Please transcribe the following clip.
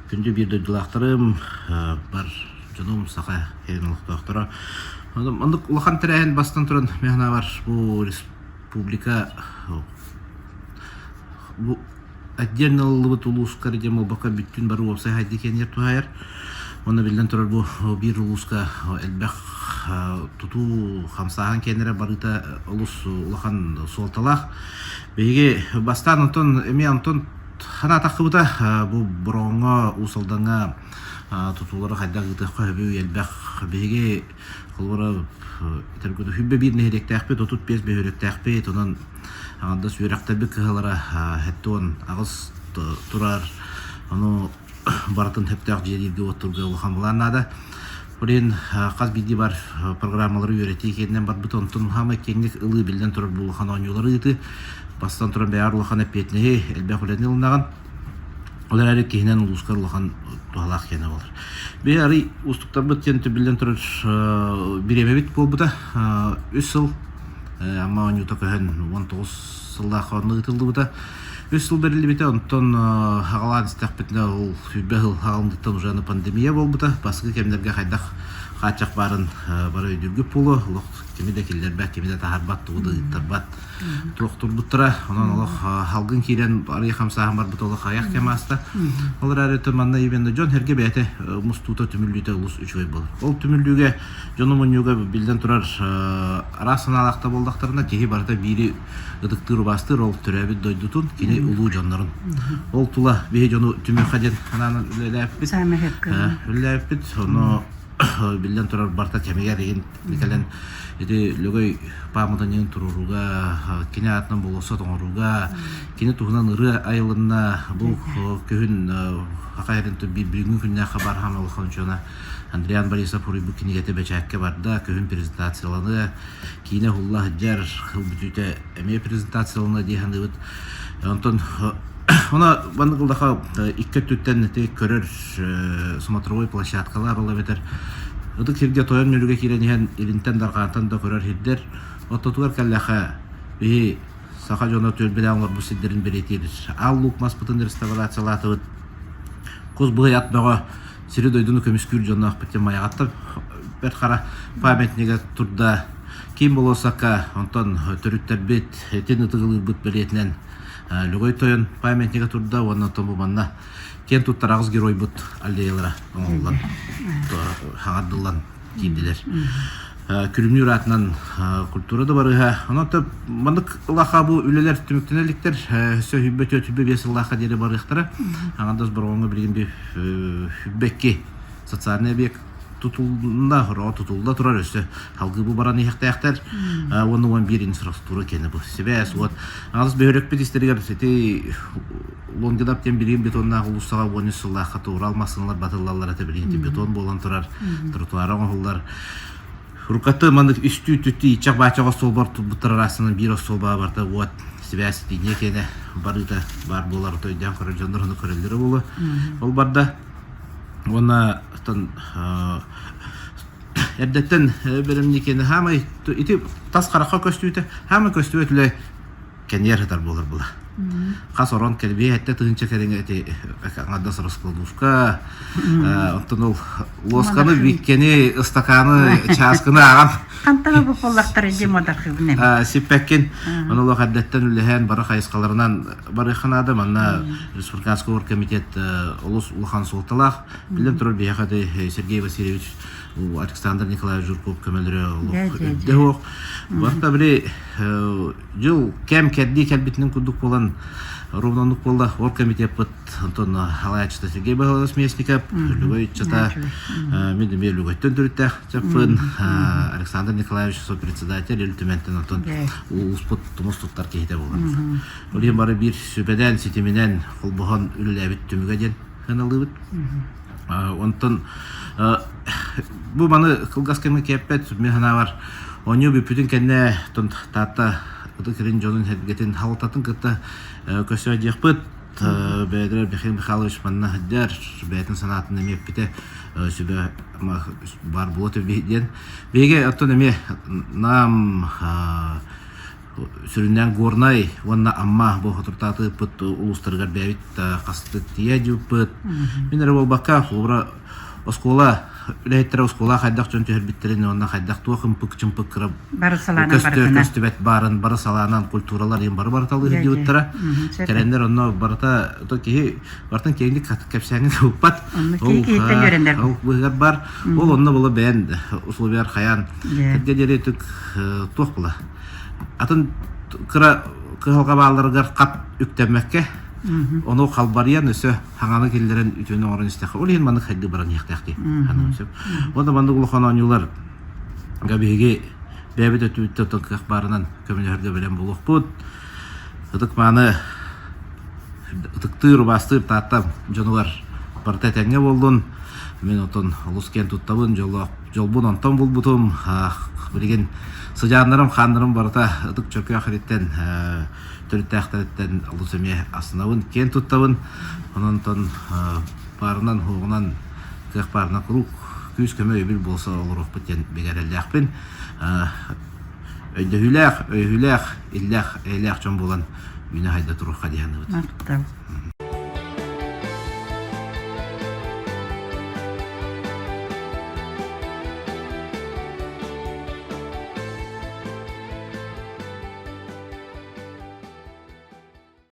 күндү бир дылактарым бар жонум сака хенлык доктора. Андык улахан терен бастан туран мехна бар бу республика бу отдельно лыбыт улуска дем бака бүттүн бар болса хайди кенер туайыр. Оны билден турар бу бир улуска элбек туту хамсахан кенере барыта улус улахан солталах. Беге бастан онтон эми антон хана такыбыта бу бронго усалданга тутулары хайда гыты көбү элбек беге кылбара тергөдө хүббе бир нехеректәкпе тотут бес бехеректәкпе тонан анда сүрәктә бик кылара хәттон агыс турар аны бартын хептәк җиргә отырга улхан буланада Бурен каз биди бар программалары өйрәтә икәннән бар бутон тон һәм кеңлек ылы билдән турар булхан оңюлары иде бастан туран бәярлыхан әпетне элбек белән илнаган олар әле киһнән улускар улхан туалак кене булыр. Бәяри устуктар битен билдән турар биремебит булбыта 3 ел amma onu takıhan 19 yılda kanlı ıtıldı bu da 3 yıl berili bite ondan hağalan istakbetine ol hübbehil hağalındıktan ucağını pandemiya bol bu da baskı kemlerge haydak kaçak barın bara ödürgüp bolu kimi de killer bak kimi de taharbat tuğdu tarbat tuğtur buttura ondan Allah halgın kiren araya hamsa var bu tola ayak kemasta olur araya tırmanla ibende John herge bete mustuta tümüllüte ulus 3 ay bolur ol tümüllüge Jonumun yoga bilden turar arasına alakta boldaklarına kehi barda biri ıdıktır bastır ol türebi doydutun kine ulu canların ol tula bir jonu tümü kaden ananın üllepit onu bilden turar barta kemiger egin mikalen edi lögöy pamıdan yen tururuga kine atnan bolosa toңоруга kine tuhunan ırı ayılına bu köhün hakayren tu bir büyüğün günne haber hamalı konuşuna Andrian Borisa bu kinigete beçakke barda köhün prezentasyalаны kine hullah jar hılbütüte eme prezentasyalını dihandıbıt ondan ona bandıgıldaqa ikki tütten tek körür смотровой площадкалар ола бетер. Ыдык жерге тоян мөлүгө кирен илинтен даргантан да көрөр хиддер. Оттотугар каллаха би сака жона төлбеле аңлар бу сиддерин беретир. Ал лук маспытын реставрациялатып куз быят бага сири дойдуну көмүскүр жона акпетен маягаттып бер кара памятниге турда ким болосака онтон төрүттер бет этен ытыгылы бут беретинен Любой тоен памятника турда онна тому манна кен туттар агыз герой бут аллеялара оңоллан хагадылан кийимдилер. Күрүмнүр атынан культурада барыга. Анатып мандык лаха бу үлелер түмүктенеликтер сөйбөтө түбө бес лаха дере барыктары. Аңдас бір оңы билген хүббекке социальный объект tutulunda tutulda turar öse halgı bu baran ihtiyaçlar onun bir infrastruktura kene bu sebes ot az börek bir isteriger seti longdap tem birim betonna ulusaga onu sulla hata uralmasınlar batıllarlar ate birinci beton bolan turar trotuara oğullar rukatı mandık üstü tütü içak bahçaga sol bar butar arasının bir sol barda ot sebes diye kene barıda bar bolar toydan karajanlarını körelleri bolu ol barda ona tan erdetten berimlikeni hama iti tas qaraqqa köstüte hama köstütle kenyer hatar bolur bula qas oron kelbi hatta tınça kerenge eti ngadas raskılduska ondan ol loskаны bikkeni ыстаканы часкыны агам Кантага бу коллактар демода хибне. Сиппеккен оны ло хаддаттан үлеһен бара хайскаларынан барыханада манна республиканский оргкомитет улус улхан солталах билем турар бияхады Сергей Васильевич Александр Николаевич Журков көмөлөрө дehok вакта бири жыл кем кедди келбитинин кудук болан ровнонук болла оргкомитет бут Антон Халаевич Сергей Багалович Местников любой чата медиме любойтон дүрүттө чапын Александр Николаевич сопредседатель өлтүмөнтөн Антон успут тумустуктар кейде болгон. Олем бары бир сүбеден ситиминен колбогон үлелебит түмүгө ден каналыбыт. Онтон бу маны кылгаскемге кеппет механа бар. Оню бүпүтүн кенне тон тата Кырын жонун хедгетин халтатын кытта көсө жакпыт Бедер Бехим Михайлович манна хаддар бетин санатын эмеп бите сүбө бар болот беден беге аттон эме нам сүрүнен горнай ванна амма бу хатыртаты пыт улустаргар бәбит касты тия жупыт минер болбакка флора оскола лейтер оскола хайдак жон төһөрбиттерин онна хайдак туакым пык чымпык кырып Бары салана барытына. көстөбет барын бары саланан культуралар ем бары барталы хидиуттара терендер онно барта то ки бартан кейинди кепсәңе уппат ол бугар бар ол онно була бен условияр хаян кедери түк туак була атын кыра кыһалга бааларыгар кап үктәмәккә Оно халбариян өсө хаңаны келдерен үтөнө орын истәхә. Ул маны хәдди баран яктакты. Ханым сөп. Онда банды улхананылар габиге бәбит өтүттө токак барынан көмөлөрдө белән булык бут. Тык маны тыктыр бастыр таттам жануар парта тәңгә булдын. Мен отон улускен туттабын жолбун онтон булбутум. Билген сыжандарым хандарым барта тык чөкө ахиреттен төрттәхтәттән алусыме аснавын кен туттабын. Онтон парынан хугынан кык парына круг күз көмө бил болса олурук битен бегәрелдәхпин. Өйдәһүләх, илләх, иләх чон булан үне хайда турук хадияны бит.